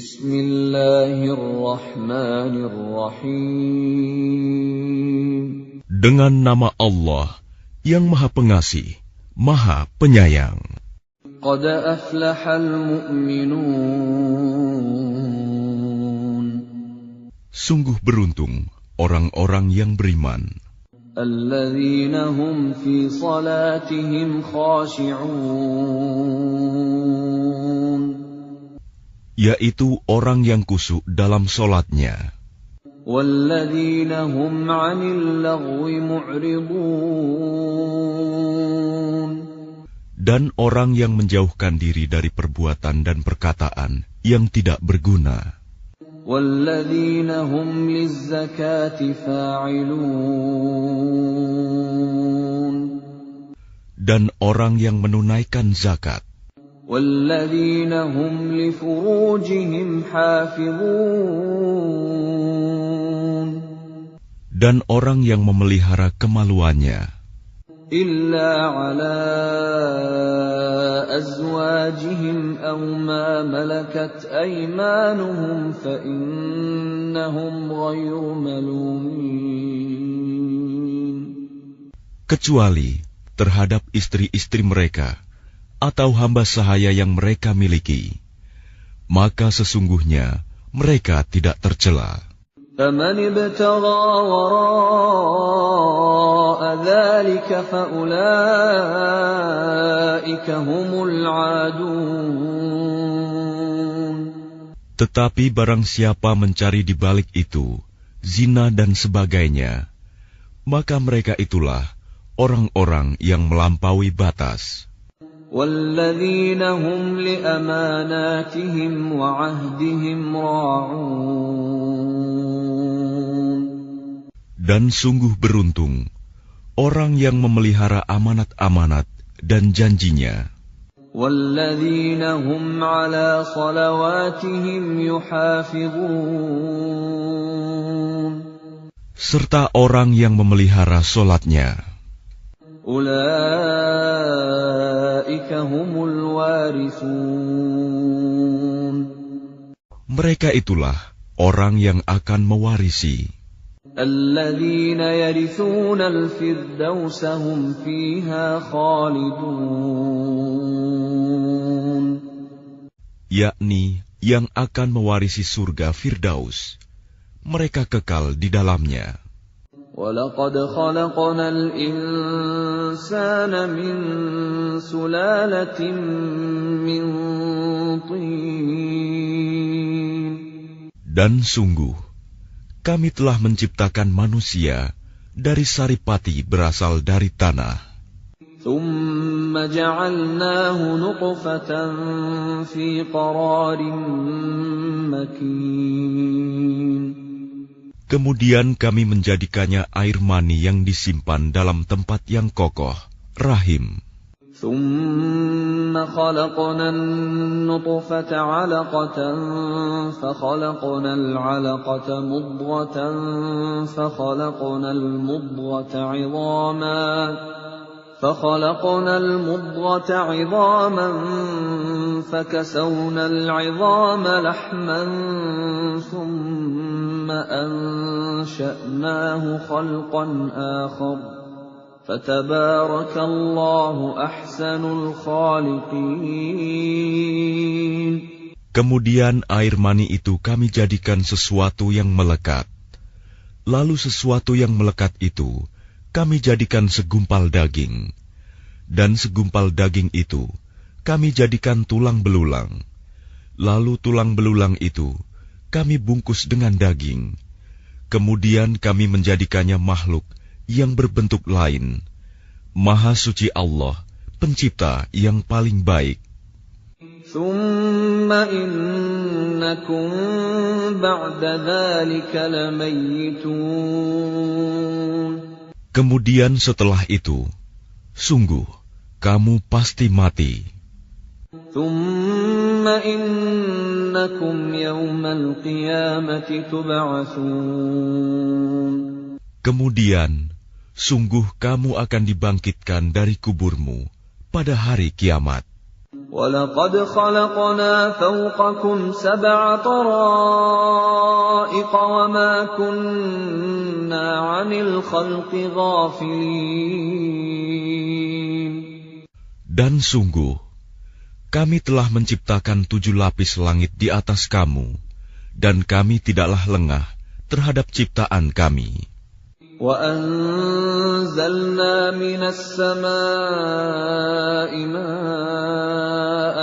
Bismillahirrahmanirrahim. Dengan nama Allah yang Maha Pengasih, Maha Penyayang. Qad aflahal mu'minun. Sungguh beruntung orang-orang yang beriman. Alladzina hum fi salatihim khashi'un. Yaitu orang yang khusyuk dalam solatnya. Walladzina hum 'anil lagwi mu'ridun. Dan orang yang menjauhkan diri dari perbuatan dan perkataan yang tidak berguna. Walladzina hum lizzakati fa'ilun. Dan orang yang menunaikan zakat. Walladzina hum li furujihim hafizun. Dan orang yang memelihara kemaluannya. Illa ala azwajihim aw ma malakat aymanuhum fa innahum ghayru malumin. Kecuali terhadap istri-istri mereka atau hamba sahaya yang mereka miliki, maka sesungguhnya mereka tidak tercela. فَمَنِ ابْتَغَى وَرَاءَ ذَلِكَ فَأُولَئِكَ هُمُ الْعَادُونَ. Tetapi barang siapa mencari di balik itu zina dan sebagainya, maka mereka itulah orang-orang yang melampaui batas. وَالَّذِينَ هُمْ لِأَمَانَاتِهِمْ وَعَهْدِهِمْ رَاعُونَ. Dan sungguh beruntung orang yang memelihara amanat-amanat dan janjinya. وَالَّذِينَ هُمْ عَلَى صَلَوَاتِهِمْ يُحَافِظُونَ. Serta orang yang memelihara solatnya. أُولَئِكَ هُمُ الْوَارِثُونَ. Mereka itulah orang yang akan mewarisi. الَّذِينَ يَرِثُونَ الْفِرْدَوْسَ هُمْ فِيهَا خَالِدُونَ. Yakni yang akan mewarisi surga Firdaus. Mereka kekal di dalamnya. وَلَقَدْ خَلَقْنَا الْإِنسَانَ مِنْ سُلَالَةٍ مِنْ طِينٍ. Dan sungguh, kami telah menciptakan manusia dari saripati berasal dari tanah. ثُمَّ جَعَلْنَاهُ نُطْفَةً فِي قَرَارٍ مَكِينٍ. Kemudian kami menjadikannya air mani yang disimpan dalam tempat yang kokoh, rahim. ثُمَّ خَلَقْنَا النُّطْفَةَ عَلَقَةً فَخَلَقْنَا الْعَلَقَةَ مُضْغَةً فَخَلَقْنَا الْمُضْغَةَ عِظَامًا فَكَسَوْنَا الْعِظَامَ لَحْمًا ثُمَّ أَنشَأْنَاهُ خَلْقًا آخَرَ فَتَبَارَكَ اللَّهُ أَحْسَنُ الْخَالِقِينَ. Kemudian air mani itu kami jadikan sesuatu yang melekat. Lalu sesuatu yang melekat itu kami jadikan segumpal daging. Dan segumpal daging itu kami jadikan tulang belulang. Lalu tulang belulang itu kami bungkus dengan daging. Kemudian kami menjadikannya makhluk yang berbentuk lain. Maha suci Allah, pencipta yang paling baik. ثُمَّ إِنَّكُمْ بَعْدَ ذَلِكَ لَمَيِّتُونَ. Kemudian setelah itu, sungguh kamu pasti mati. ثُمَّ إِنَّكُمْ يَوْمَ الْقِيَامَةِ تُبْعَثُونَ. Kemudian, sungguh kamu akan dibangkitkan dari kuburmu pada hari kiamat. وَلَقَدْ خَلَقْنَا فَوْقَكُمْ سَبْعَ طَرَائِقَ وَمَا كُنَّا عَنِ الْخَلْقِ غَافِلِينَ. Dan sungguh, kami telah menciptakan 7 lapis langit di atas kamu, dan kami tidaklah lengah terhadap ciptaan kami. وَأَنزَلْنَا مِنَ السَّمَاءِ مَاءً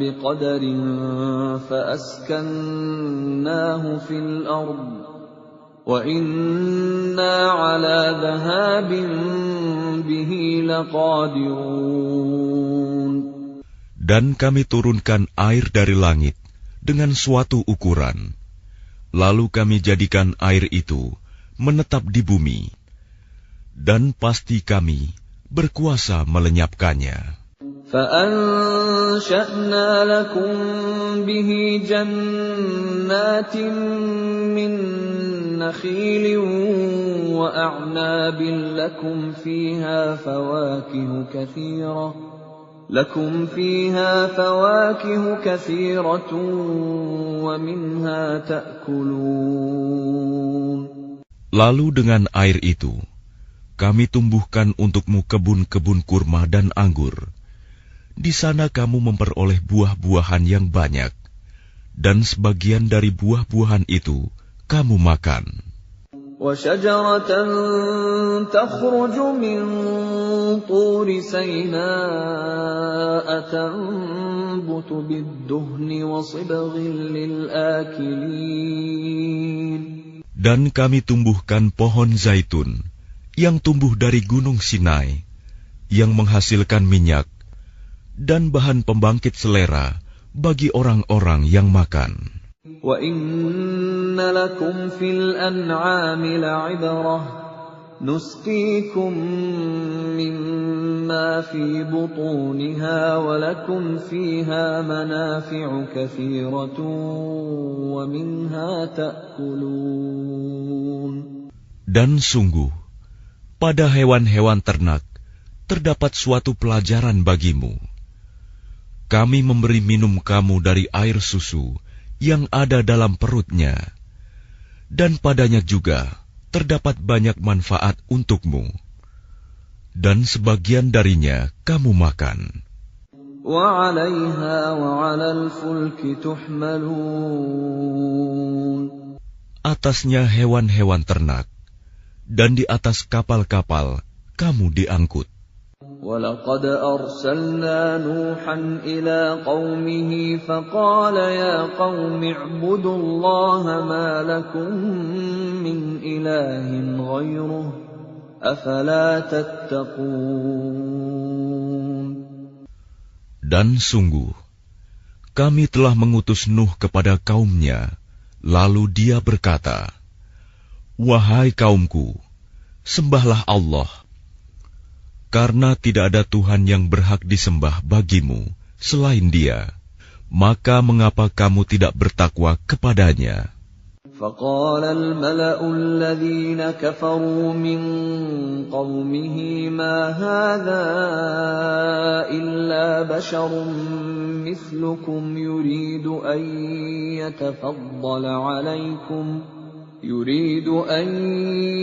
بِقَدَرٍ فَأَسْكَنَّاهُ فِي الْأَرْضِ وَإِنَّا عَلَى ذَهَابٍ بِهِ لَقَادِرُونَ. Dan kami turunkan air dari langit dengan suatu ukuran, lalu kami jadikan air itu menetap di bumi, dan pasti kami berkuasa melenyapkannya. فَأَنشَأْنَا لَكُم بِهِ جَنَّاتٍ مِّن نَّخِيلٍ وَأَعْنَابٍ لَّكُمْ فِيهَا فَوَاكِهُ كَثِيرَةٌ وَمِنْهَا تَأْكُلُونَ. Lalu dengan air itu, kami tumbuhkan untukmu kebun-kebun kurma dan anggur. Di sana kamu memperoleh buah-buahan yang banyak, dan sebagian dari buah-buahan itu kamu makan. وَشَجَرَةً تَخْرُجُ مِنْ طُورِ سَيْنَاءَ تَنبُتُ بِالدُّهْنِ وَصِبْغٍ لِلْآكِلِينَ. Dan kami tumbuhkan pohon zaitun yang tumbuh dari gunung Sinai, yang menghasilkan minyak dan bahan pembangkit selera bagi orang-orang yang makan. وَإِنَّ لَكُمْ فِي الْأَنْعَامِ لَعِبْرَةً نُسْقِيكُم مِّمَّا فِي بُطُونِهَا وَلَكُمْ فِيهَا مَنَافِعُ كَثِيرَةٌ وَمِنْهَا تَأْكُلُونَ. Dan sungguh, pada hewan-hewan ternak terdapat suatu pelajaran bagimu. Kami memberi minum kamu dari air susu yang ada dalam perutnya, dan padanya juga terdapat banyak manfaat untukmu, dan sebagian darinya kamu makan. وَعَلَيْهَا وَعَلَى الْفُلْكِ تُحْمَلُونَ. Atasnya hewan-hewan ternak, dan di atas kapal-kapal kamu diangkut. وَلَقَدْ أَرْسَلْنَا نُوحًا إِلَىٰ قَوْمِهِ فَقَالَ يَا قَوْمِ اعْبُدُوا اللَّهَ مَا لَكُم مِّنْ إِلَٰهٍ غَيْرُهُ أَفَلَا تَتَّقُونَ. Dan sungguh, kami telah mengutus Nuh kepada kaumnya, lalu dia berkata, "Wahai kaumku, sembahlah Allah, karena tidak ada Tuhan yang berhak disembah bagimu selain Dia, maka mengapa kamu tidak bertakwa kepadanya?" فَقَالَ الْمَلَأُ الَّذِينَ كَفَرُوا مِنْ قَوْمِهِ مَا هَذَا إِلَّا بَشَرٌ مِثْلُكُمْ يُرِيدُ أَنْ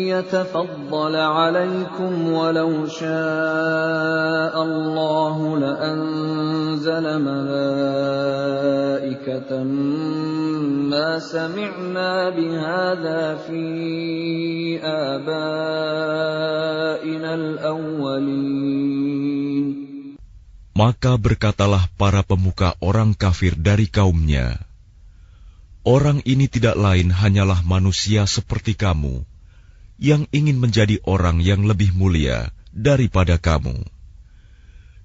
يَتَفَضَّلَ عَلَيْكُمْ وَلَوْ شَاءَ اللَّهُ لَأَنزَلَ مَلَائِكَةً مَا سَمِعْنَا بِهَذَا فِي آبَائِنَا الْأَوَّلِينَ. Maka berkatalah para pemuka orang kafir dari kaumnya, "Orang ini tidak lain hanyalah manusia seperti kamu, yang ingin menjadi orang yang lebih mulia daripada kamu.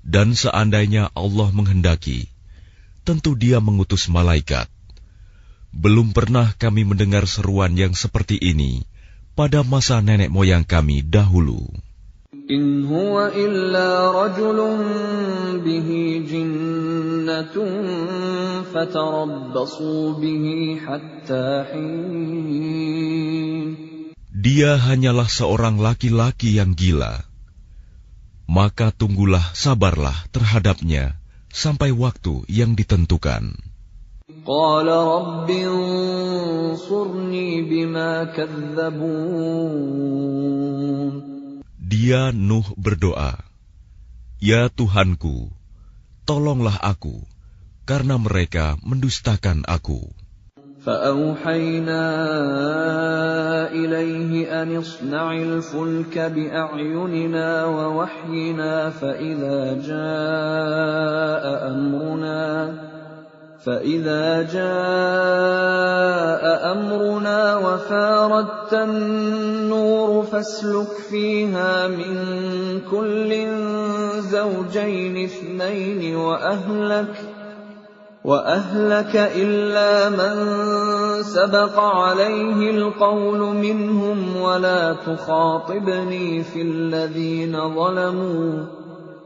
Dan seandainya Allah menghendaki, tentu Dia mengutus malaikat. Belum pernah kami mendengar seruan yang seperti ini pada masa nenek moyang kami dahulu." إِنْ هُوَ إِلَّا رَجُلٌ بِهِ جِنَّةٌ فَتَرَبَّصُوا بِهِ حَتَّى حِينٍ. Dia hanyalah seorang laki-laki yang gila. Maka tunggulah, sabarlah terhadapnya sampai waktu yang ditentukan. قال رب انصرني بما كذبون. Dia Nuh berdoa, "Ya Tuhanku, tolonglah aku, karena mereka mendustakan aku." فأوحينا إليه أن اصنع الفلك بأعيننا ووحينا فإذا جاء أمرنا وفاردت النور فاسلك فيها من كل زوجين اثنين وأهلك إلا من سبق عليه القول منهم ولا تخاطبني في الذين ظلموا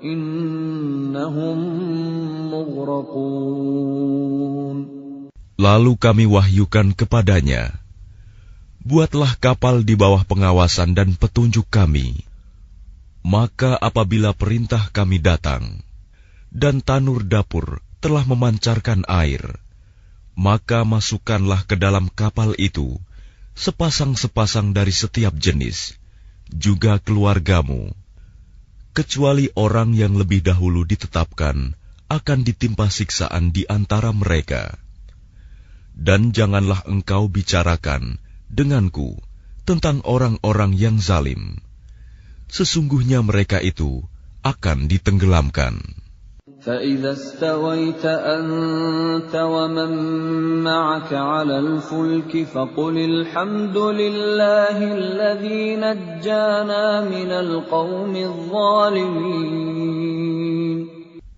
إنهم مغرقون. Lalu kami wahyukan kepadanya, "Buatlah kapal di bawah pengawasan dan petunjuk kami. Maka apabila perintah kami datang, dan tanur dapur telah memancarkan air, maka masukkanlah ke dalam kapal itu sepasang-sepasang dari setiap jenis, juga keluargamu, kecuali orang yang lebih dahulu ditetapkan akan ditimpa siksaan di antara mereka. Dan janganlah engkau bicarakan denganku tentang orang-orang yang zalim. Sesungguhnya mereka itu akan ditenggelamkan." فَإِذَا اسْتَوَيْتَ أَنْتَ وَمَنْ مَعَكَ عَلَى الْفُلْكِ فَقُلِ الْحَمْدُ لِلَّهِ الَّذِي نَجَّانَا مِنَ الْقَوْمِ الظَّالِمِينَ.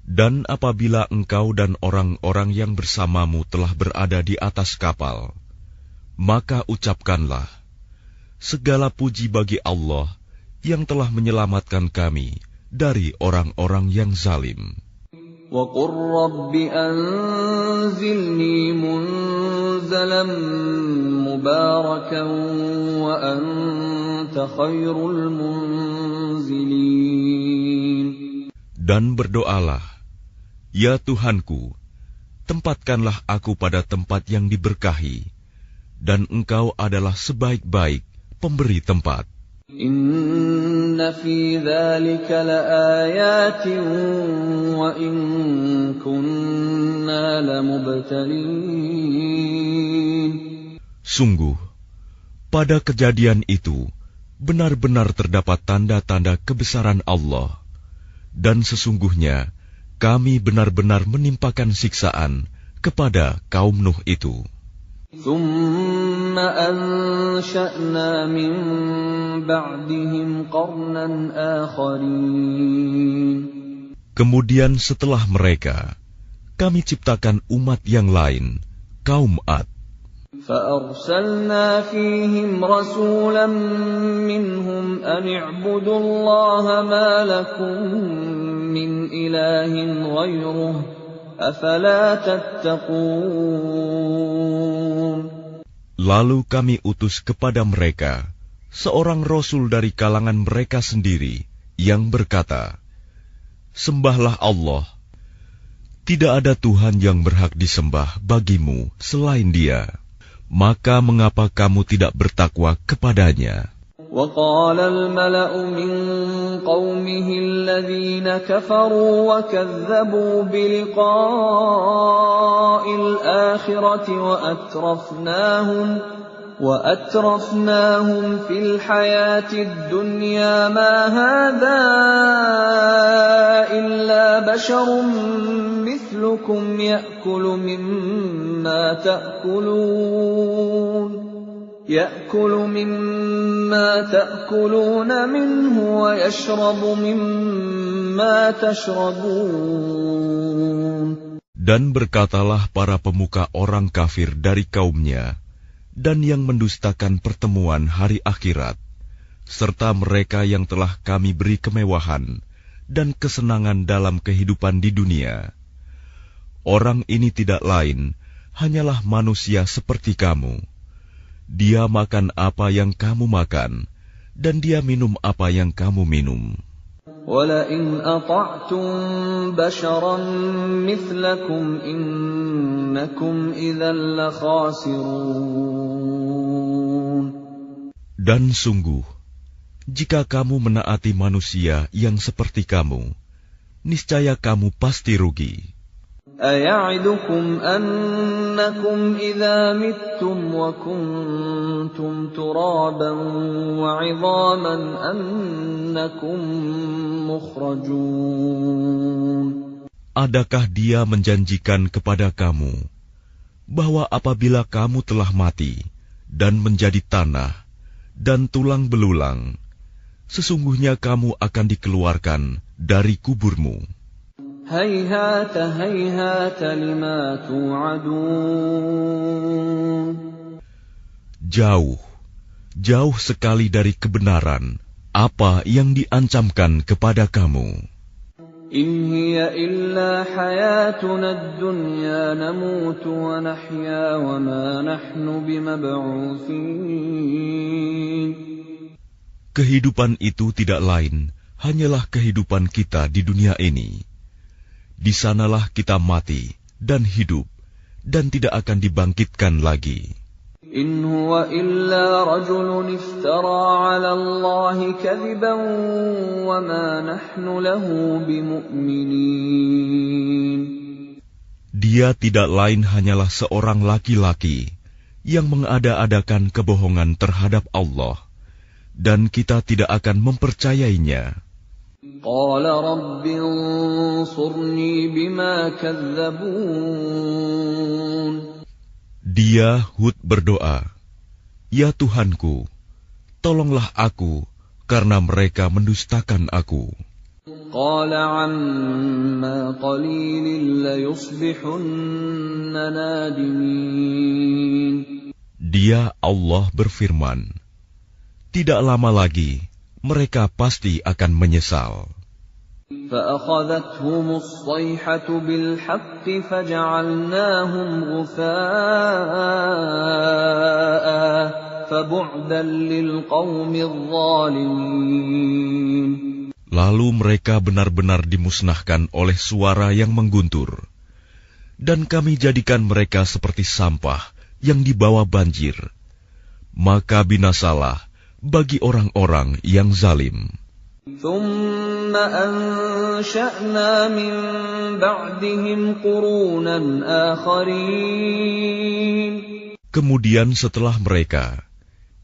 Dan apabila engkau dan orang-orang yang bersamamu telah berada di atas kapal, maka ucapkanlah, "Segala puji bagi Allah yang telah menyelamatkan kami dari orang-orang yang zalim." وَقُلْ رَبِّ أَنْزِلْنِي مُنْزَلًا مُبَارَكًا وَأَنْتَ خَيْرُ الْمُنْزِلِينَ. Dan berdoalah, "Ya Tuhanku, tempatkanlah aku pada tempat yang diberkahi, dan Engkau adalah sebaik-baik pemberi tempat." إِنَّ فِي ذَلِكَ لَآيَاتٍ وَإِن كُنَّا لَمُبْتَلِينَ. Sungguh, pada kejadian itu benar-benar terdapat tanda-tanda kebesaran Allah, dan sesungguhnya kami benar-benar menimpakan siksaan kepada kaum Nuh itu. ثُمَّ أَنشَأْنَا مِن بَعْدِهِمْ قَرْنًا آخَرِينَ. Kemudian setelah mereka, kami ciptakan umat yang lain, kaum Ad. فَأَرْسَلْنَا فِيهِمْ رَسُولًا مِّنْهُمْ أَنِ اعْبُدُوا اللَّهَ مَا لَكُم مِّنْ إِلَٰهٍ غَيْرُهُ أَفَلَا تَتَّقُونَ. Lalu kami utus kepada mereka seorang rasul dari kalangan mereka sendiri yang berkata, "Sembahlah Allah. Tidak ada Tuhan yang berhak disembah bagimu selain Dia. Maka mengapa kamu tidak bertakwa kepadanya?" وَقَالَ الْمَلَأُ مِنْ قَوْمِهِ الَّذِينَ كَفَرُوا وَكَذَّبُوا بِلِقَاءِ الْآخِرَةِ وَأَتْرَفْنَاهُمْ فِي الْحَيَاةِ الدُّنْيَا مَا هَذَا إِلَّا بَشَرٌ مِثْلُكُمْ يَأْكُلُ مِمَّا تَأْكُلُونَ مِنْهُ وَيَشْرَبُ مِمَّا تَشْرَبُونَ. Dan berkatalah para pemuka orang kafir dari kaumnya, dan yang mendustakan pertemuan hari akhirat, serta mereka yang telah kami beri kemewahan dan kesenangan dalam kehidupan di dunia. Orang ini tidak lain, hanyalah manusia seperti kamu. Dia makan apa yang kamu makan, dan dia minum apa yang kamu minum. وَلَئِنْ أَطَعْتُمْ بَشَرًا مِثْلَكُمْ إِنَّكُمْ إِذًا لَخَاسِرُونَ. Dan sungguh, jika kamu menaati manusia yang seperti kamu, niscaya kamu pasti rugi. أَيَعِدُكُمْ أَنَّكُمْ إِذَا مِتُّمْ وَكُنْتُمْ تُرَابًا وَعِظَامًا أَنَّكُمْ مُخْرَجُونَ. Adakah dia menjanjikan kepada kamu bahwa apabila kamu telah mati dan menjadi tanah dan tulang belulang, sesungguhnya kamu akan dikeluarkan dari kuburmu? هَيْهَاتَ هَيْهَاتَ لِمَا تُوعَدُونَ. Jauh, jauh sekali dari kebenaran apa yang diancamkan kepada kamu. إِنْ هِيَ إِلَّا حَيَاتُنَا الدُّنْيَا نَمُوتُ وَنَحْيَا وَمَا نَحْنُ بِمَبْعُوثِينَ. Kehidupan itu tidak lain hanyalah kehidupan kita di dunia ini. Di sanalah kita mati dan hidup dan tidak akan dibangkitkan lagi. إِنْ هُوَ إِلَّا رَجُلٌ افْتَرَى عَلَى اللَّهِ كَذِبًا وَمَا نَحْنُ لَهُ بِمُؤْمِنِينَ. Dia tidak lain hanyalah seorang laki-laki yang mengada-adakan kebohongan terhadap Allah, dan kita tidak akan mempercayainya. قَالَ رَبِّ انصُرْنِي بِمَا كَذَّبُونِ. Dia Hud berdoa, "Ya Tuhanku, tolonglah aku karena mereka mendustakan aku." قَالَ عَمَّا قَلِيلٍ لَيُصْبِحُنَّ نَادِمِينَ. Dia Allah berfirman, "Tidak lama lagi mereka pasti akan menyesal." فَأَخَذَتْهُمُ الصَّيْحَةُ بِالْحَقِّ فَجَعَلْنَاهُمْ غُثَاءً فَبُعْدًا لِلْقَوْمِ الظَّالِمِينَ. Lalu mereka benar-benar dimusnahkan oleh suara yang mengguntur, dan kami jadikan mereka seperti sampah yang dibawa banjir. Maka binasalah bagi orang-orang yang zalim. ثُمَّ أَنشَأْنَا مِن بَعْدِهِمْ قُرُونًا آخَرِينَ. Kemudian setelah mereka,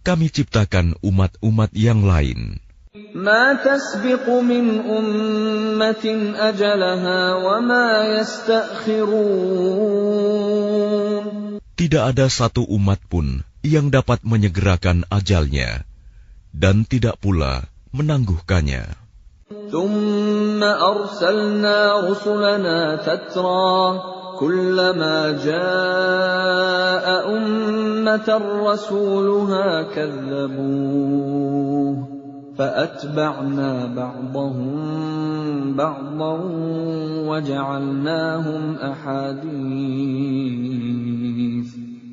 kami ciptakan umat-umat yang lain. مَا تَسْبِقُ مِنْ أُمَّةٍ أَجَلَهَا وَمَا يَسْتَأْخِرُونَ. Tidak ada satu umat pun yang dapat menyegerakan ajalnya, dan tidak pula menangguhkannya. ثُمَّ أَرْسَلْنَا رُسُلَنَا تَتْرَى كُلَّمَا جَاءَ أُمَّةً رَّسُولُهَا كَذَّبُوهُ فَأَتْبَعْنَا بَعْضَهُم بَعْضًا وَجَعَلْنَاهُمْ أَحَادِيثَ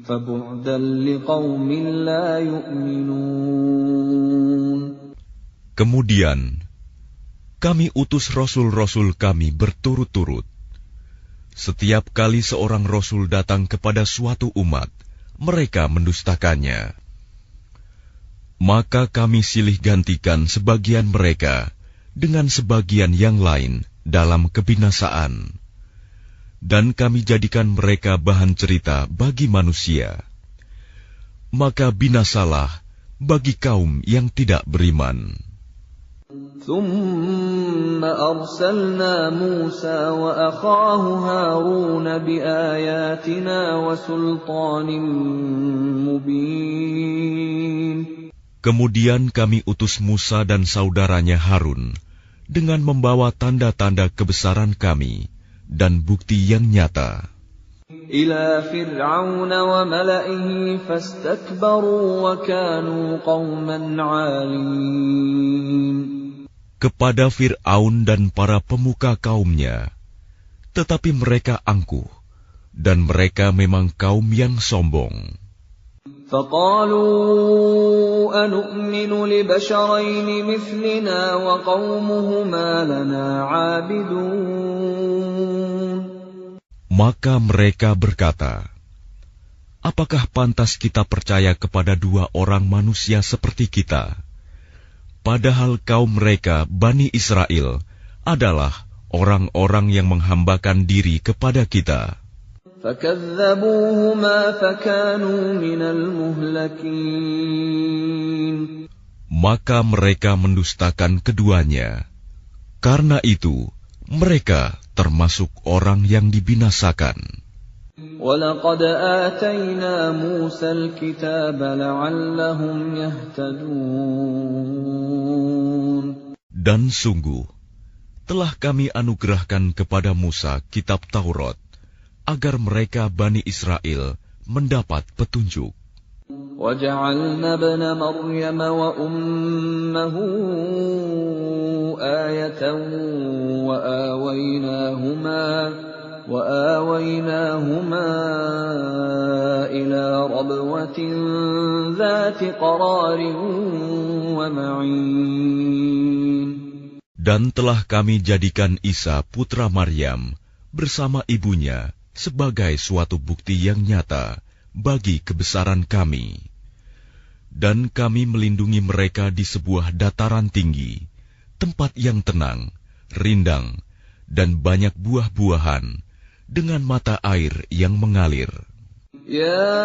فَبُعْدًا لِقَوْمٍ لَّا يُؤْمِنُونَ. Kemudian kami utus rasul-rasul kami berturut-turut. Setiap kali seorang rasul datang kepada suatu umat, mereka mendustakannya. Maka kami silih gantikan sebagian mereka dengan sebagian yang lain dalam kebinasaan, dan kami jadikan mereka bahan cerita bagi manusia. Maka binasalah bagi kaum yang tidak beriman. ثُمَّ أَرْسَلْنَا مُوسَى وَأَخَاهُ هَارُونَ بِآيَاتِنَا وَسُلْطَانٍ مُبِينٍ. Kemudian kami utus Musa dan saudaranya Harun dengan membawa tanda-tanda kebesaran kami dan bukti yang nyata. إِلَى فِرْعَوْنَ وَمَلَئِهِ فَاسْتَكْبَرُوا وَكَانُوا قَوْمًا عَالِينَ. Kepada Fir'aun dan para pemuka kaumnya, tetapi mereka angkuh, dan mereka memang kaum yang sombong. فقالوا أنؤمن لبشرين مثلنا وقومهما لنا عابدون. Maka mereka berkata, apakah pantas kita percaya kepada dua orang manusia seperti kita, padahal kaum mereka, Bani Israel, adalah orang-orang yang menghambakan diri kepada kita. فكذبوهما فكانوا من المهلكين. Maka mereka mendustakan keduanya. Karena itu, mereka termasuk orang yang dibinasakan. وَلَقَدْ آتَيْنَا مُوسَى الْكِتَابَ لَعَلَّهُمْ يَهْتَدُونَ. Dan sungguh, telah kami anugerahkan kepada Musa kitab Taurat, agar mereka Bani Israel mendapat petunjuk. وَجَعَلْنَا ابْنَ مَرْيَمَ وَأُمَّهُ آيَةً وَآوَيْنَاهُمَا إِلَى رَبْوَةٍ ذَاتِ قَرَارٍ وَمَعِينٍ. Dan telah kami jadikan Isa putra Maryam bersama ibunya sebagai suatu bukti yang nyata bagi kebesaran kami. Dan kami melindungi mereka di sebuah dataran tinggi, tempat yang tenang, rindang, dan banyak buah-buahan, dengan mata air yang mengalir. Ya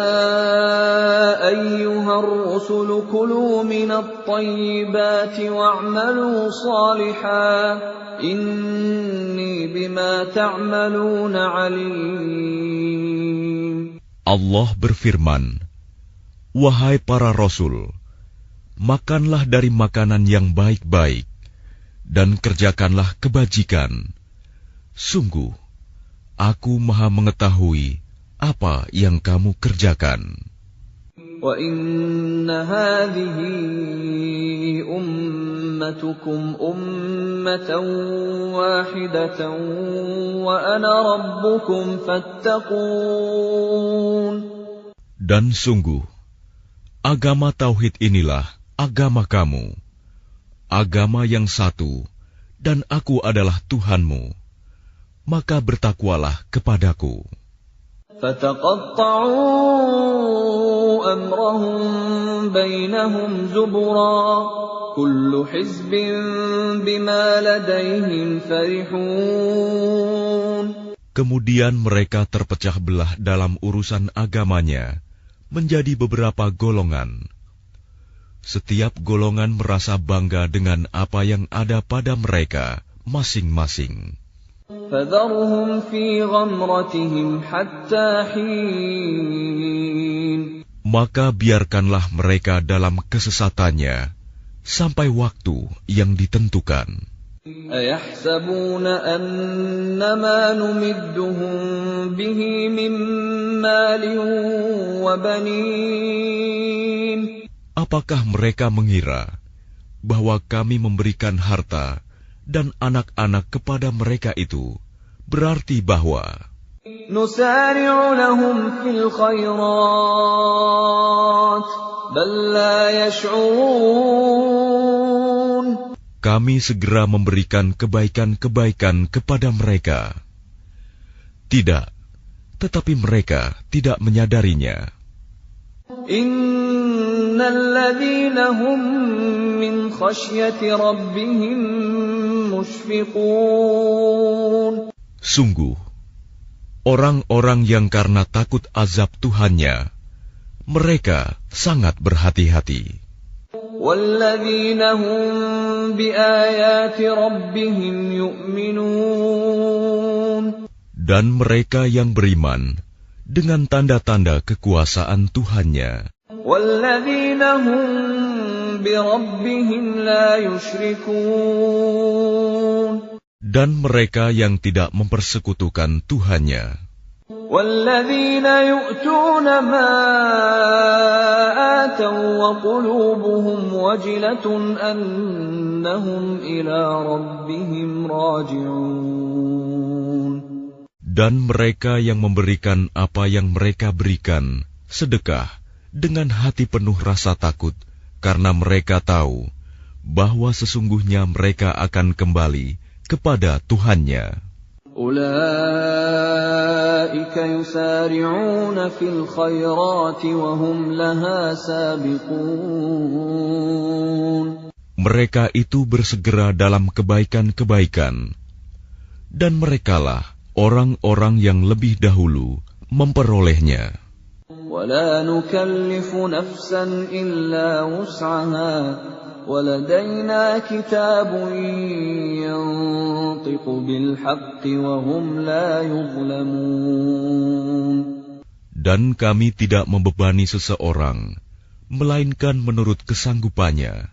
ayyuhar rusul kulu minat tayyibati wa'malu salihan, inni bima ta'maluna alim. Allah berfirman, wahai para rasul, makanlah dari makanan yang baik-baik, dan kerjakanlah kebajikan. Sungguh, aku maha mengetahui apa yang kamu kerjakan. Wa inna hadhihi ummatukum ummatan wahidatan wa ana rabbukum fattaqun. Dan sungguh, agama tauhid inilah agama kamu, agama yang satu, dan aku adalah Tuhanmu, maka bertakwalah kepadaku. فَتَقَطَّعُوا أَمْرَهُمْ بَيْنَهُمْ زُبُرًا كُلُّ حِزْبٍ بِمَا لَدَيْهِمْ فَرِحُونَ. Kemudian mereka terpecah belah dalam urusan agamanya menjadi beberapa golongan. Setiap golongan merasa bangga dengan apa yang ada pada mereka masing-masing. فَذَرْهُمْ فِي غَمْرَتِهِمْ حَتَّى حِينٍ. Maka biarkanlah mereka dalam kesesatannya sampai waktu yang ditentukan. أَيَحْسَبُونَ أَنَّمَا نُمِدُّهُم بِهِ مِن مَّالٍ وَبَنِينَ. Apakah mereka mengira bahwa kami memberikan harta dan anak-anak kepada mereka itu berarti bahwa نُسَارِعُ لَهُمْ فِي الْخَيْرَاتِ بَل لَّا يَشْعُرُونَ. kami segera memberikan kebaikan-kebaikan kepada mereka. Tidak, tetapi mereka tidak menyadarinya. Innal ladzina hum min khasyati rabbihim mushfiqun. Sungguh, orang-orang yang karena takut azab Tuhannya, mereka sangat berhati-hati. Walladzina hum biayati rabbihim yu'minun. Dan mereka yang beriman dengan tanda-tanda kekuasaan Tuhannya. Walladzina hum bi rabbihim la yusyrikun. Dan mereka yang tidak mempersekutukan Tuhannya. Walladzina yu'tuna ma ataw wa qulubuhum wajilatun annahum ila rabbihim raji'un. Dan mereka yang memberikan apa yang mereka berikan, sedekah, dengan hati penuh rasa takut, karena mereka tahu bahwa sesungguhnya mereka akan kembali kepada Tuhannya. أولئك يسارعون في الخيرات وهم لها سابقون. Mereka itu bersegera dalam kebaikan-kebaikan, dan merekalah orang-orang yang lebih dahulu memperolehnya. ولا نكلف نفسا إلا وسعها وَلَدَيْنَا كِتَابٌ يَنطِقُ بِالْحَقِّ وَهُمْ لَا يُظْلَمُونَ. Dan kami tidak membebani seseorang, melainkan menurut kesanggupannya.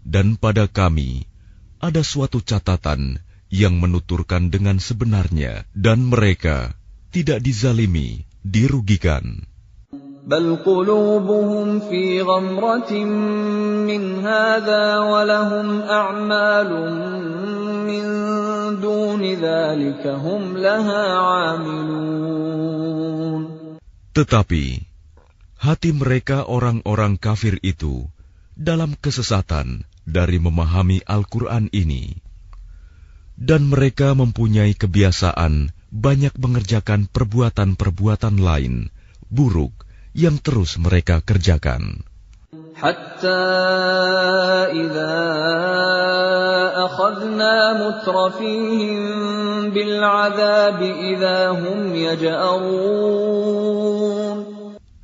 Dan pada kami ada suatu catatan yang menuturkan dengan sebenarnya, dan mereka tidak dizalimi, dirugikan. بل قلوبهم في غمرة من هذا ولهم أعمال من دون ذلك هم لها عاملون. Tetapi hati mereka orang-orang kafir itu dalam kesesatan dari memahami Al-Quran ini, dan mereka mempunyai kebiasaan banyak mengerjakan perbuatan-perbuatan lain buruk yang terus mereka kerjakan. Hatta idza akhadna mutrafihim bil 'adzabi idza hum yaj'arun.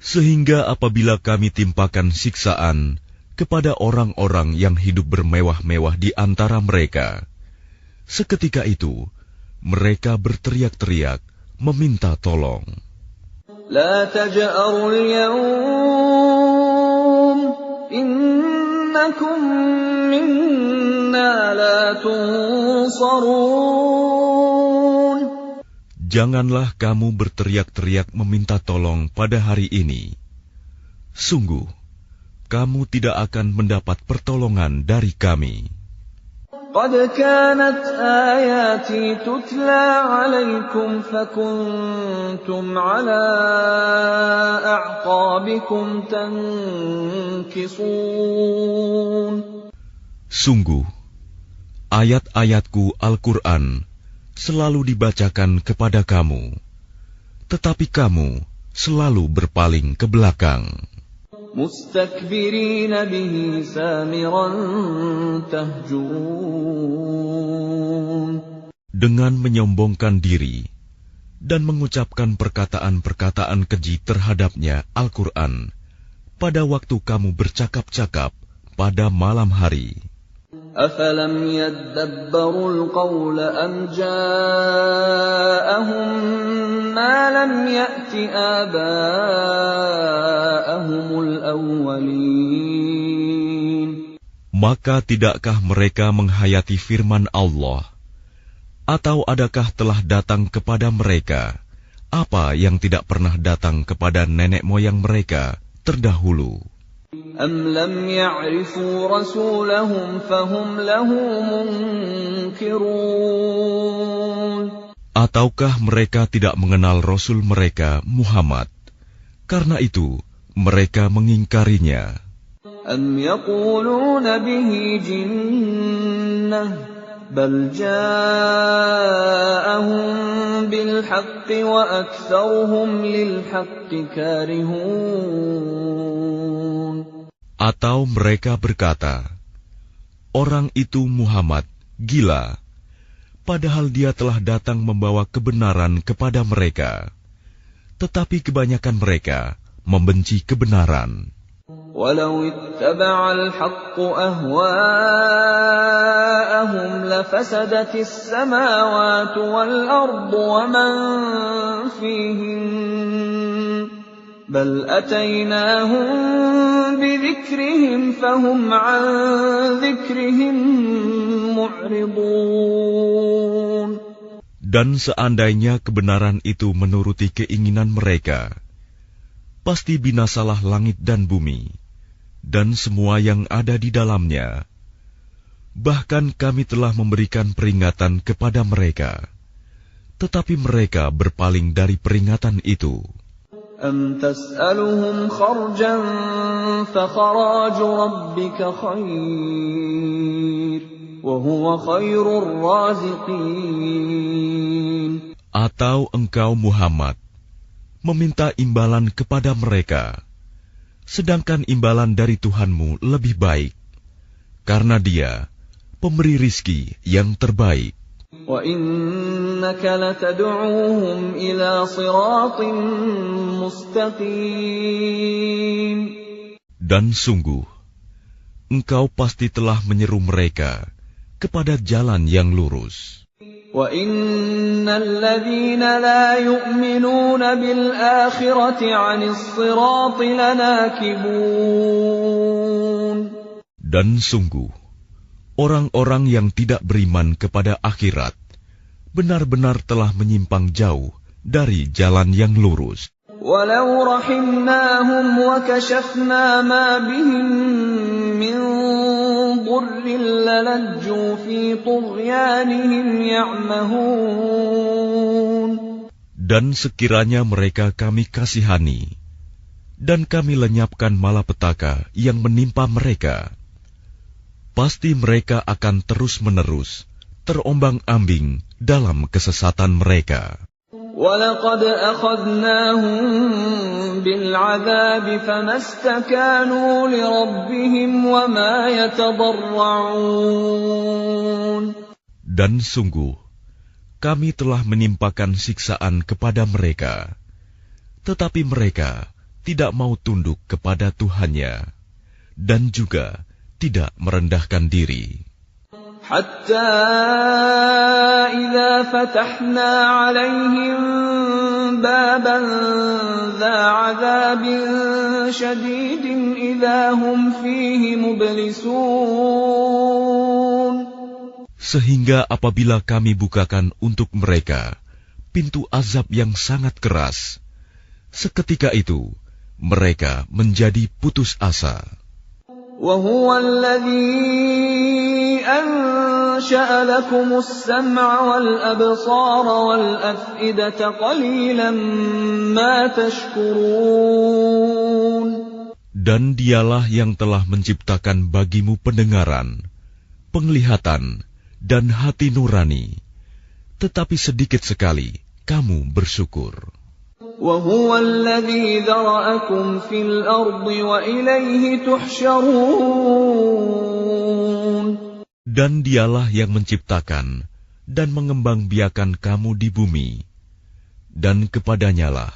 Sehingga apabila kami timpakan siksaan kepada orang-orang yang hidup bermewah-mewah di antara mereka, seketika itu mereka berteriak-teriak meminta tolong. لا تجأروا اليوم إنكم منا لا تنصرون. Janganlah kamu berteriak-teriak meminta tolong pada hari ini. Sungguh, kamu tidak akan mendapat pertolongan dari kami. قد كانت آياتي تتلى عليكم فكنتم على أعقابكم تنكصون. Sungguh, ayat-ayatku Al-Quran selalu dibacakan kepada kamu, tetapi kamu selalu berpaling ke belakang. مستكبرين به سامرا تهجرون. Dengan menyombongkan diri dan mengucapkan perkataan-perkataan keji terhadapnya Al-Quran pada waktu kamu bercakap-cakap pada malam hari. أفلم يدبروا القول أم جاءهم ما لم يأت آباءهم الأولين. Maka tidakkah mereka menghayati firman Allah? Atau adakah telah datang kepada mereka apa yang tidak pernah datang kepada nenek moyang mereka terdahulu? أم لم يعرفوا رسولهم فهم له منكرون. Ataukah mereka tidak mengenal Rasul mereka Muhammad, karena itu mereka mengingkarinya? أم يقولون به جنة بل جاءهم بالحق وأكثرهم للحق كارهون. Atau mereka berkata, orang itu Muhammad gila, padahal dia telah datang membawa kebenaran kepada mereka, tetapi kebanyakan mereka membenci kebenaran. ولو اتبع الحق أهواءهم لفسدت السماوات والأرض ومن فيهن بل أتيناهم بذكرهم فهم عن ذكرهم معرضون. Dan seandainya kebenaran itu menuruti keinginan mereka, pasti binasalah langit dan bumi dan semua yang ada di dalamnya. Bahkan kami telah memberikan peringatan kepada mereka, tetapi mereka berpaling dari peringatan itu. أَمْ تَسْأَلُهُمْ خَرْجًا فَخَرَاجُ رَبِّكَ خَيْرٌ وَهُوَ خَيْرُ الرَّازِقِينَ. Atau engkau Muhammad meminta imbalan kepada mereka, sedangkan imbalan dari Tuhanmu lebih baik, karena Dia pemberi rizki yang terbaik. وَإِنَّكَ لَتَدْعُوهُمْ إِلَى صِرَاطٍ مُسْتَقِيمٍ. Dan sungguh, engkau pasti telah menyeru mereka kepada jalan yang lurus. وَإِنَّ الَّذِينَ لَا يُؤْمِنُونَ بِالْآخِرَةِ عَنِ الصِّرَاطِ لَنَاكِبُونَ. Dan sungguh, orang-orang yang tidak beriman kepada akhirat benar-benar telah menyimpang jauh dari jalan yang lurus. وَلَوْ رَحِمْنَاهُمْ وَكَشَفْنَا مَا بِهِمْ مِنْ ضُرٍّ لَلَجُّوا فِي طُغْيَانِهِمْ يَعْمَهُونَ. Dan sekiranya mereka kami kasihani, dan kami lenyapkan malapetaka yang menimpa mereka, pasti mereka akan terus-menerus terombang-ambing dalam kesesatan mereka. وَلَقَدْ أَخَذْنَاهُمْ بِالْعَذَابِ فَمَا اسْتَكَانُوا لِرَبِّهِمْ وَمَا يَتَضَرَّعُونَ. Dan sungguh, kami telah menimpakan siksaan kepada mereka, tetapi mereka tidak mau tunduk kepada Tuhannya, dan juga tidak merendahkan diri. حتى إذا فتحنا عليهم بابا ذا عذاب شديد إذا هم فيه مبلسون. Sehingga apabila kami bukakan untuk mereka pintu azab yang sangat keras, seketika itu mereka menjadi putus asa. وَهُوَ الَّذِي أَنشَأَ لَكُمُ السَّمْعَ وَالْأَبْصَارَ وَالْأَفْئِدَةَ قَلِيلًا مَا تَشْكُرُونَ. Dan Dialah yang telah menciptakan bagimu pendengaran, penglihatan, dan hati nurani, tetapi sedikit sekali kamu bersyukur. وَهُوَ الَّذِي ذَرَأَكُمْ فِي الْأَرْضِ وَإِلَيْهِ تُحْشَرُونَ. Dan Dialah yang menciptakan dan mengembangbiakan kamu di bumi, dan kepadanyalah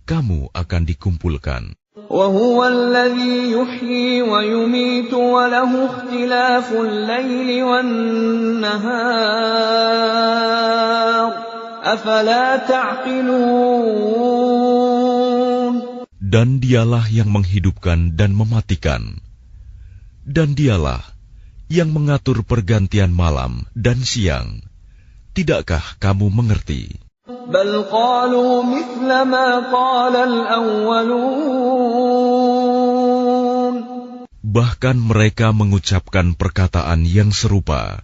kamu akan dikumpulkan. وَهُوَ الَّذِي يُحْيِي وَيُمِيتُ وَلَهُ اخْتِلَافُ اللَّيْلِ وَالنَّهَارِ أَفَلَا تَعْقِلُونَ. Dan Dialah yang menghidupkan dan mematikan, dan Dialah yang mengatur pergantian malam dan siang. Tidakkah kamu mengerti? بَلْ قَالُوا مِثْلَ مَا قَالَ الْأَوَّلُونَ. Bahkan mereka mengucapkan perkataan yang serupa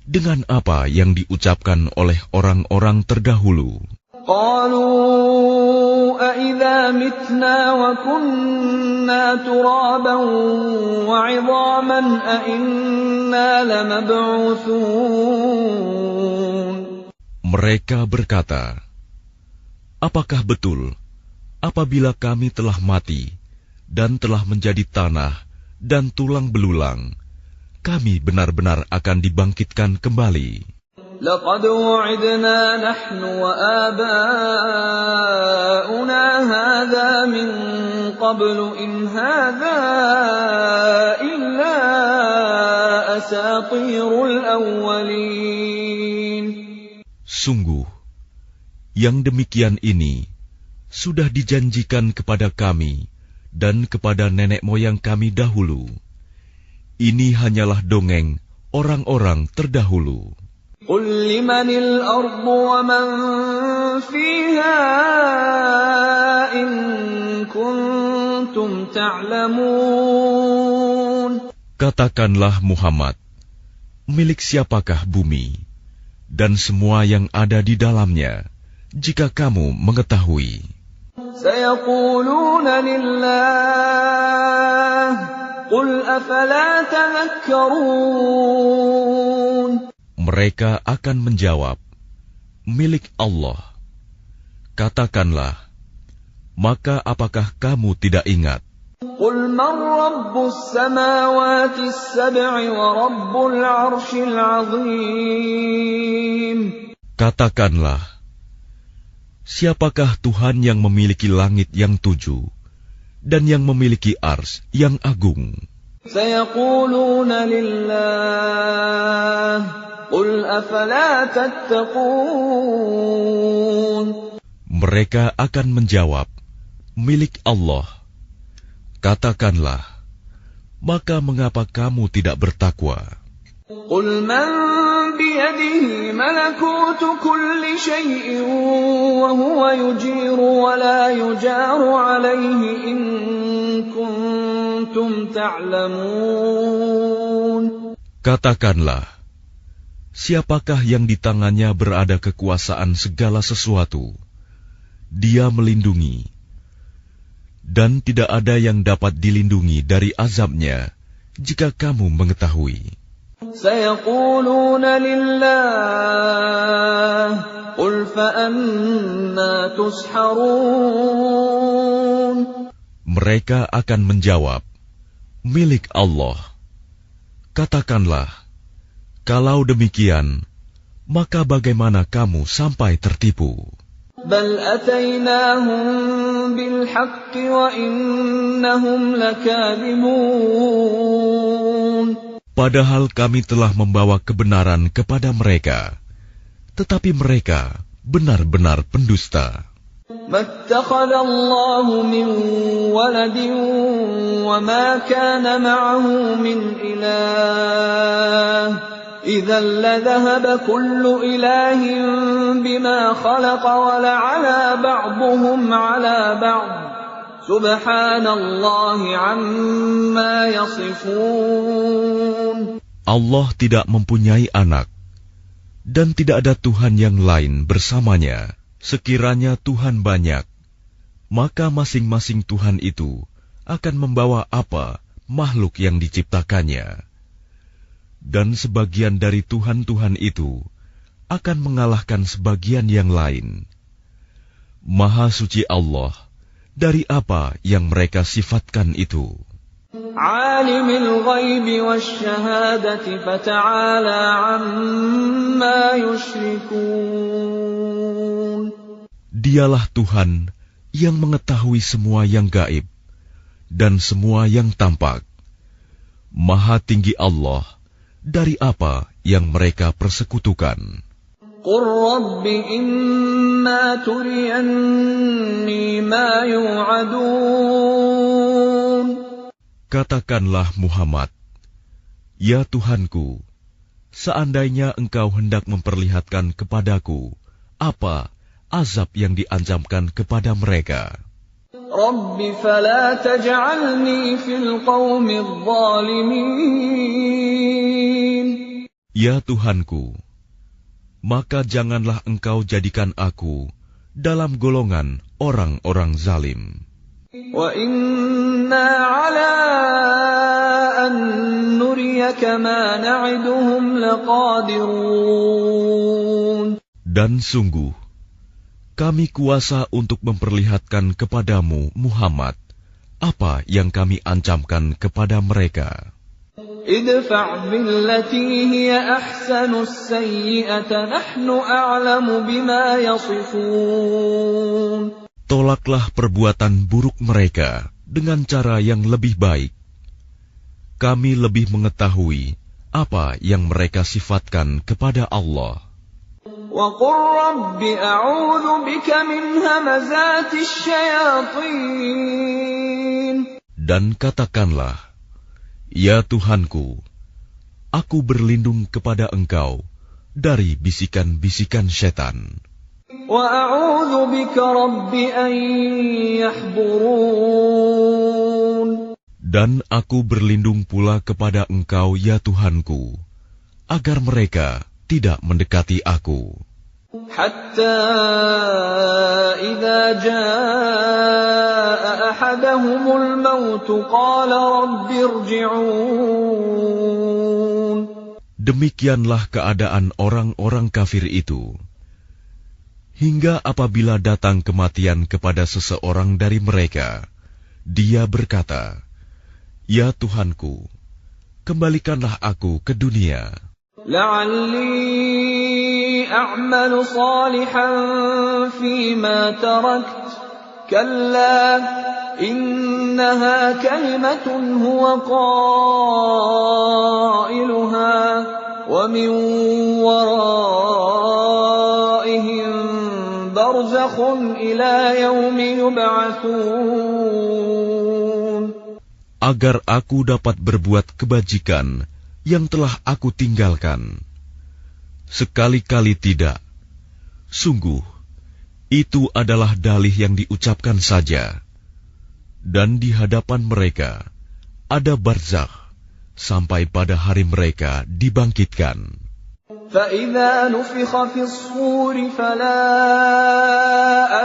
dengan apa yang diucapkan oleh orang-orang terdahulu. قَالُوا أَإِذَا مِتْنَا وَكُنَّا تُرَابًا وَعِظَامًا أَإِنَّا لَمَبْعُوثُونَ. Mereka berkata, apakah betul apabila kami telah mati dan telah menjadi tanah dan tulang belulang, kami benar-benar akan dibangkitkan kembali? لَقَدْ وُعِدْنَا نَحْنُ وَآبَاؤُنَا هَذَا مِنْ قَبْلُ إِنْ هَذَا إِلَّا أَسَاطِيرُ الْأَوَّلِينَ. Sungguh, yang demikian ini sudah dijanjikan kepada kami dan kepada nenek moyang kami dahulu. Ini hanyalah dongeng orang-orang terdahulu. قُلْ لِمَنِ الْأَرْضُ وَمَنْ فِيهَا إِن كُنْتُمْ تَعْلَمُونَ. Katakanlah Muhammad, milik siapakah bumi dan semua yang ada di dalamnya, jika kamu mengetahui. سيقولون لله قل أفلا تذكرون. Mereka akan menjawab, milik Allah. Katakanlah, maka apakah kamu tidak ingat? قل من رب السماوات السبع ورب العرش العظيم. Katakanlah, siapakah Tuhan yang memiliki langit yang 7 dan yang memiliki ars yang agung? سيقولون لله قل أفلا تتقون. Mereka akan menjawab, milik Allah. Katakanlah, maka mengapa kamu tidak bertakwa? قل من بيده ملكوت كل شيء وهو يجير ولا يجار عليه إن كنتم تعلمون. Katakanlah, siapakah yang di tangannya berada kekuasaan segala sesuatu? Dia melindungi, dan tidak ada yang dapat dilindungi dari azabnya jika kamu mengetahui. سيقولون لله قل فأنا تسحرون. Mereka akan menjawab, milik Allah. Katakanlah, kalau demikian, maka bagaimana kamu sampai tertipu? بل أتيناهم بالحق وإنهم لكاذبون. Padahal kami telah membawa kebenaran kepada mereka, tetapi mereka benar-benar pendusta. ما اتخذ الله من ولد وما كان معه من إله إذا لذهب كل إله بما خلق ولعلى بعضهم على بعض سبحان الله عما يصفون. Allah tidak mempunyai anak, dan tidak ada Tuhan yang lain bersamanya. Sekiranya Tuhan banyak, maka masing-masing Tuhan itu akan membawa apa makhluk yang diciptakannya. Dan sebagian dari Tuhan-Tuhan itu akan mengalahkan sebagian yang lain. Maha suci Allah dari apa yang mereka sifatkan itu. Alimul ghaibi wasyahadati fata'ala amma yushrikun. Dialah Tuhan yang mengetahui semua yang gaib dan semua yang tampak. Maha tinggi Allah dari apa yang mereka persekutukan. Qur Rabbi imma turiyanni ma yu'adun. Katakanlah Muhammad, ya Tuhanku, seandainya engkau hendak memperlihatkan kepadaku apa azab yang diancamkan kepada mereka. Rabbi fala taj'alni fil qaumidh dhalimin. Ya Tuhanku, maka janganlah engkau jadikan aku dalam golongan orang-orang zalim. Wa inna ala an nuriyaka ma na'iduhum laqadirun. Dan sungguh, kami kuasa untuk memperlihatkan kepadamu, Muhammad, apa yang kami ancamkan kepada mereka. Idfa' billati hiya ahsanus sayyi'ata nahnu a'lamu bima yasifun. Tolaklah perbuatan buruk mereka dengan cara yang lebih baik. Kami lebih mengetahui apa yang mereka sifatkan kepada Allah. Wa qur rabbi a'udzu bika min hamazatis syayatin. Dan katakanlah, ya Tuhanku, aku berlindung kepada Engkau dari bisikan-bisikan setan. Wa a'udzu bika rabbi an yahdurun. Dan aku berlindung pula kepada Engkau, ya Tuhanku, agar mereka tidak mendekati aku. حتى إذا جاء أحدهم الموت قال رب ارجعون. Demikianlah keadaan orang-orang kafir itu. Hingga apabila datang kematian kepada seseorang dari mereka, dia berkata, "Ya Tuhanku, kembalikanlah aku ke dunia. لعلي أعمل صالحا فيما تركت كلا إنها كلمة هو قائلها ومن ورائهم برزخ إلى يوم يبعثون. Agar aku dapat berbuat kebajikan yang telah aku tinggalkan. Sekali-kali tidak. Sungguh, itu adalah dalih yang diucapkan saja. Dan di hadapan mereka ada barzakh sampai pada hari mereka dibangkitkan. فَإِذَا نُفِخَ فِي الصُّورِ فَلَا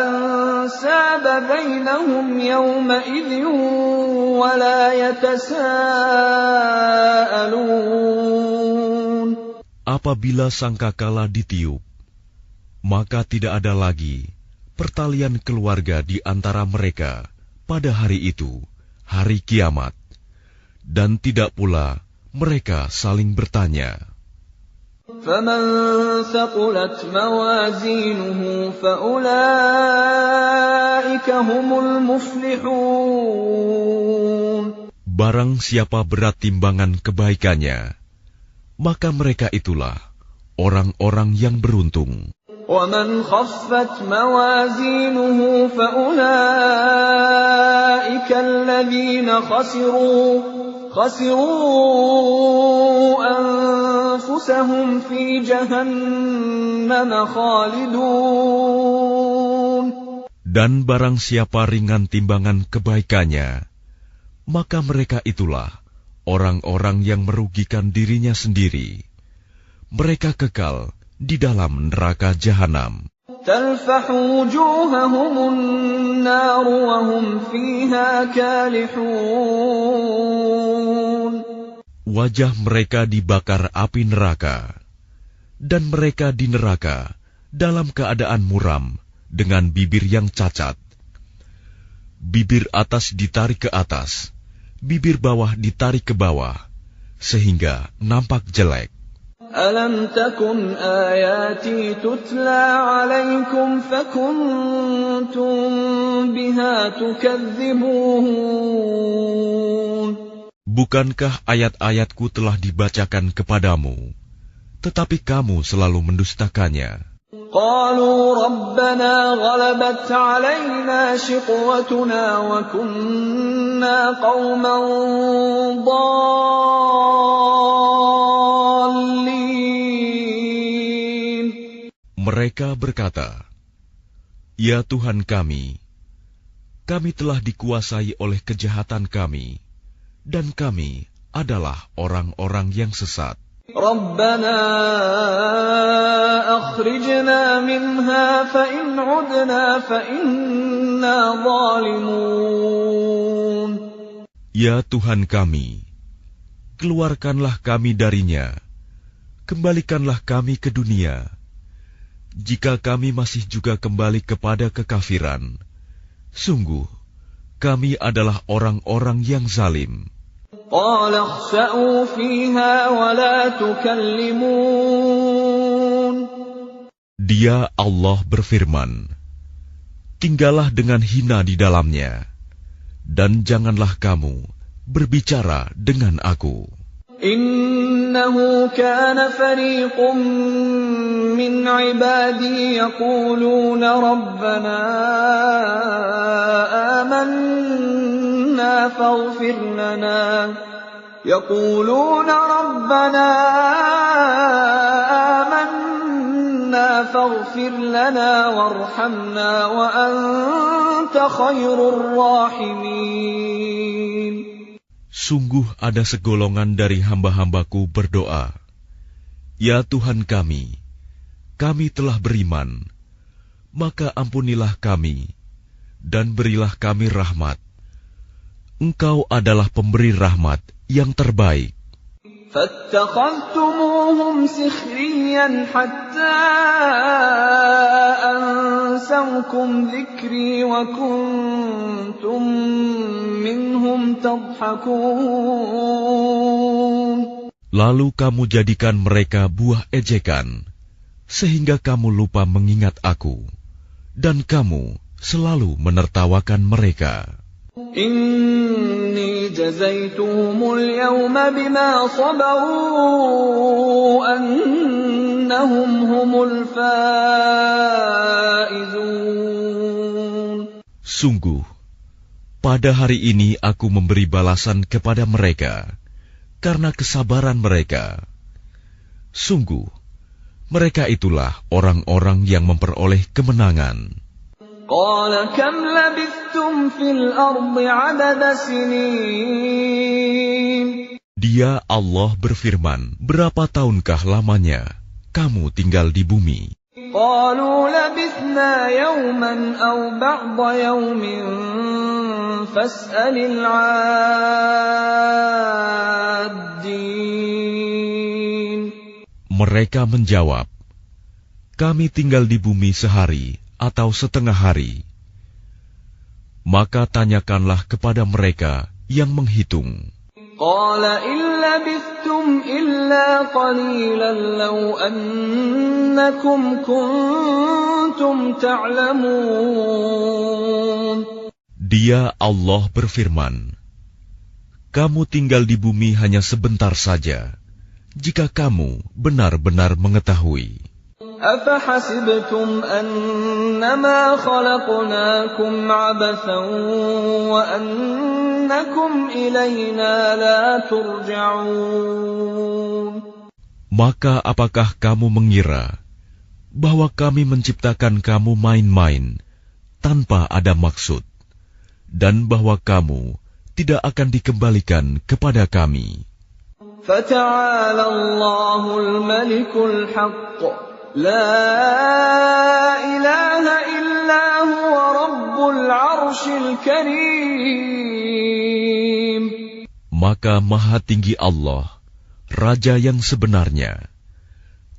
أَنْسَابَ بَيْنَهُمْ يَوْمَئِذٍ وَلَا يَتَسَاءَلُونَ. Apabila sangkakala ditiup, maka tidak ada lagi pertalian keluarga di antara mereka pada hari itu, hari kiamat, dan tidak pula mereka saling bertanya. فَمَنْ ثَقُلَتْ مَوَازِينُهُ فَأُولَئِكَ هُمُ الْمُفْلِحُونَ. Barang siapa berat timbangan kebaikannya, maka mereka itulah orang-orang yang beruntung. وَمَنْ خَفَّتْ مَوَازِينُهُ فَأُولَئِكَ الَّذِينَ خَسِرُوا أَنفُسَهُمْ فِي جَهَنَّمَ خَالِدُونَ. Dan barang siapa ringan timbangan kebaikannya, maka mereka itulah orang-orang yang merugikan dirinya sendiri. Mereka kekal di dalam neraka jahanam. تَلْفَحُ وُجُوهَهُمُ النَّارُ وَهُمْ فِيهَا كَالِحُونَ. Wajah mereka dibakar api neraka, dan mereka di neraka dalam keadaan muram dengan bibir yang cacat. Bibir atas ditarik ke atas, bibir bawah ditarik ke bawah, sehingga nampak jelek. أَلَمْ تَكُنْ آيَاتِي تُتْلَى عَلَيْكُمْ فَكُنْتُمْ بِهَا تُكَذِّبُونَ. Bukankah ayat-ayatku telah dibacakan kepadamu, tetapi kamu selalu mendustakannya? قَالُوا رَبَّنَا غَلَبَتْ عَلَيْنَا شِقْوَتُنَا وَكُنَّا قَوْمًا ضَالِّينَ. Mereka berkata, "Ya Tuhan kami telah dikuasai oleh kejahatan kami, dan kami adalah orang-orang yang sesat. رَبَّنَا أَخْرِجْنَا مِنْهَا فَإِنْ عُدْنَا فَإِنَّا ظَالِمُونَ. Ya Tuhan kami, keluarkanlah kami darinya, kembalikanlah kami ke dunia. Jika kami masih juga kembali kepada kekafiran, sungguh kami adalah orang-orang yang zalim." قَالَ اخْسَئُوا فِيهَا وَلَا تُكَلِّمُونَ. Dia Allah berfirman, "Tinggallah dengan hina di dalamnya, dan janganlah kamu berbicara dengan aku." إِنَّهُ كَانَ فَرِيقٌ مِّنْ عِبَادِي يَقُولُونَ رَبَّنَا آمَنَّا فَاغْفِرْ لَنَا وَارْحَمْنَا وَأَنْتَ خَيْرُ الرَّاحِمِينَ. Sungguh ada segolongan dari hamba-hambaku berdoa, "Ya Tuhan kami, kami telah beriman, maka ampunilah kami, dan berilah kami rahmat. Engkau adalah pemberi rahmat yang terbaik. فاتخذتموهم سخريا حتى أنسوكم ذكري وكنتم منهم تضحكون. Lalu kamu jadikan mereka buah ejekan, sehingga kamu lupa mengingat aku, dan kamu selalu menertawakan mereka. Inni jazaituhumul yawma bima sabaru annahum humul faizun. Sungguh, pada hari ini aku memberi balasan kepada mereka karena kesabaran mereka. Sungguh, mereka itulah orang-orang yang memperoleh kemenangan. Qala kam labithtum fil ardi adada sinin. Dia Allah berfirman, berapa tahunkah lamanya kamu tinggal di bumi? Qalu labithna yawman aw ba'da yawmin fas'alil 'addin. Mereka menjawab, kami tinggal di bumi sehari atau setengah hari. Maka tanyakanlah kepada mereka yang menghitung. Qala illa bithtum illa qalilan law annakum kuntum ta'lamun. Dia Allah berfirman, kamu tinggal di bumi hanya sebentar saja, jika kamu benar-benar mengetahui. أَفَحَسِبْتُمْ أَنَّمَا خَلَقْنَاكُمْ عَبَثًا وَأَنَّكُمْ إِلَيْنَا لَا تُرْجَعُونَ. Maka apakah kamu mengira bahwa kami menciptakan kamu main-main tanpa ada maksud, dan bahwa kamu tidak akan dikembalikan kepada kami? فَتَعَالَى اللَّهُ الْمَلِكُ الْحَقُّ لا إله إلا هو رب العرش الكريم. Maka Maha Tinggi Allah, Raja yang sebenarnya.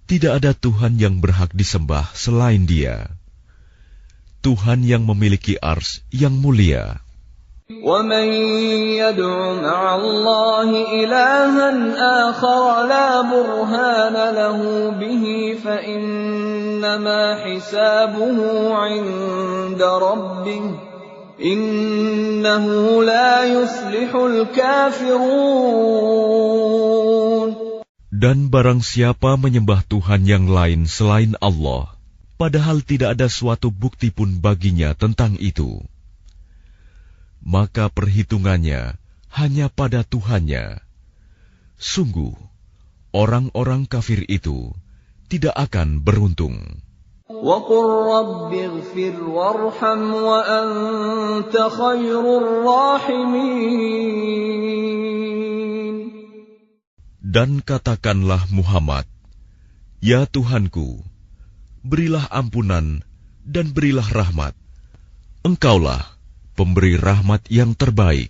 Tidak ada Tuhan yang berhak disembah selain Dia. Tuhan yang memiliki ars yang mulia. وَمَن يَدْعُ مَعَ اللَّهِ إِلَٰهًا آخَرَ لَا بُرْهَانَ لَهُ بِهِ فَإِنَّمَا حِسَابُهُ عِندَ رَبِّهِ إِنَّهُ لَا يُفْلِحُ الْكَافِرُونَ. Dan barang siapa menyembah Tuhan yang lain selain Allah, padahal tidak ada suatu bukti pun baginya tentang itu, maka perhitungannya hanya pada Tuhannya. Sungguh, orang-orang kafir itu tidak akan beruntung. وَقُلْ رَبِّ اغْفِرْ وَارْحَمْ وَأَنْتَ خَيْرُ الرَّاحِمِينَ. Dan katakanlah Muhammad, ya Tuhanku, berilah ampunan dan berilah rahmat. Engkaulah pemberi rahmat yang terbaik.